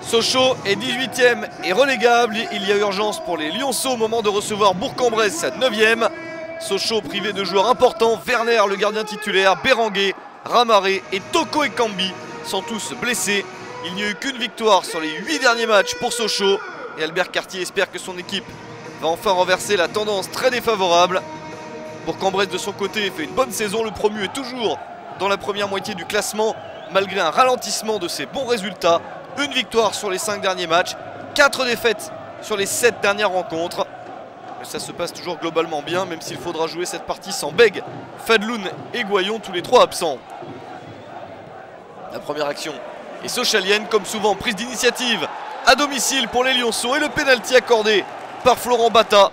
Sochaux est 18e et relégable. Il y a urgence pour les Lyonceaux au moment de recevoir Bourg-en-Bresse, 9e. Sochaux privé de joueurs importants. Werner, le gardien titulaire, Béranguet, Ramaré et Toko Ekambi sont tous blessés. Il n'y a eu qu'une victoire sur les 8 derniers matchs pour Sochaux. Et Albert Cartier espère que son équipe va enfin renverser la tendance très défavorable. Bourg-en-Bresse de son côté fait une bonne saison. Le promu est toujours dans la première moitié du classement malgré un ralentissement de ses bons résultats. Une victoire sur les 5 derniers matchs, 4 défaites sur les 7 dernières rencontres. Mais ça se passe toujours globalement bien, même s'il faudra jouer cette partie sans Beg, Fadloun et Goyon, tous les 3 absents. La première action est sochalienne, comme souvent prise d'initiative à domicile pour les Lyonceaux. Et le pénalty accordé par Florent Bata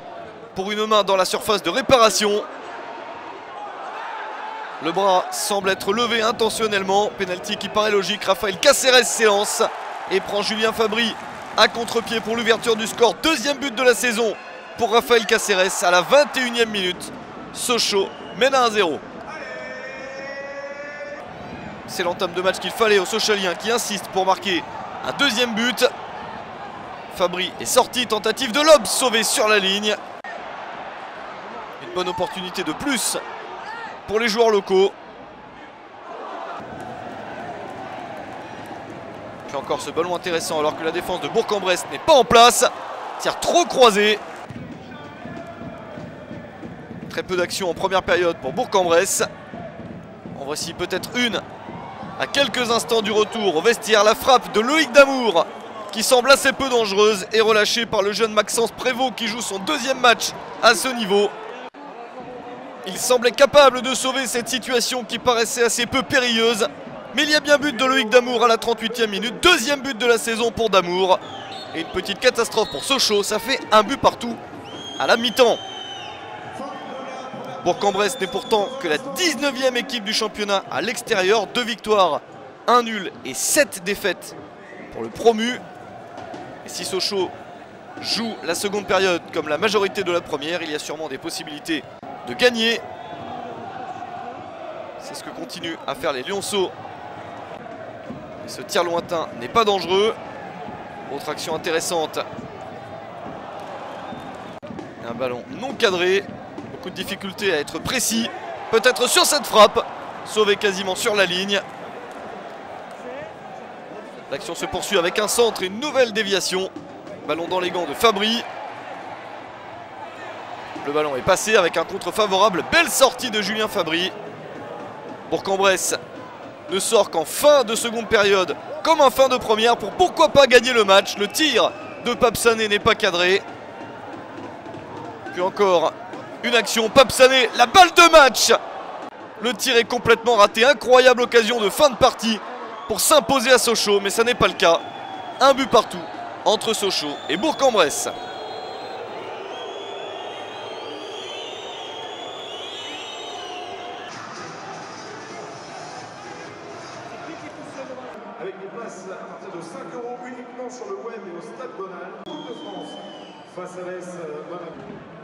pour une main dans la surface de réparation. Le bras semble être levé intentionnellement. Pénalty qui paraît logique. Raphaël Caceres s'élance et prend Julien Fabry à contre-pied pour l'ouverture du score. Deuxième but de la saison pour Raphaël Caceres à la 21e minute. Sochaux mène à 1-0. C'est l'entame de match qu'il fallait aux Sochaliens qui insistent pour marquer un deuxième but. Fabry est sorti, tentative de lob sauvé sur la ligne. Une bonne opportunité de plus pour les joueurs locaux. Puis encore ce ballon intéressant alors que la défense de Bourg-en-Bresse n'est pas en place. Tir trop croisé. Très peu d'action en première période pour Bourg-en-Bresse. En voici peut-être une à quelques instants du retour au vestiaire. La frappe de Loïc Damour qui semble assez peu dangereuse et relâchée par le jeune Maxence Prévost qui joue son deuxième match à ce niveau. Il semblait capable de sauver cette situation qui paraissait assez peu périlleuse. Mais il y a bien but de Loïc Damour à la 38e minute. Deuxième but de la saison pour Damour. Et une petite catastrophe pour Sochaux. Ça fait un but partout à la mi-temps. Bourg-en-Bresse n'est pourtant que la 19e équipe du championnat à l'extérieur. 2 victoires, 1 nul et 7 défaites pour le promu. Et si Sochaux joue la seconde période comme la majorité de la première, il y a sûrement des possibilités de gagner. C'est ce que continuent à faire les Lyonceaux. Et ce tir lointain n'est pas dangereux. Autre action intéressante. Un ballon non cadré. Beaucoup de difficultés à être précis. Peut-être sur cette frappe. Sauvé quasiment sur la ligne. L'action se poursuit avec un centre et une nouvelle déviation. Ballon dans les gants de Fabry. Le ballon est passé avec un contre favorable. Belle sortie de Julien Fabry. Bourg-en-Bresse ne sort qu'en fin de seconde période, comme en fin de première, pour pourquoi pas gagner le match. Le tir de Pape Sané n'est pas cadré. Puis encore une action. Pape Sané, la balle de match. Le tir est complètement raté. Incroyable occasion de fin de partie pour s'imposer à Sochaux, mais ça n'est pas le cas. Un but partout entre Sochaux et Bourg-en-Bresse. Avec des places à partir de 5 € uniquement sur le web et au Stade Bonal, Coupe de France face à l'AS Monaco.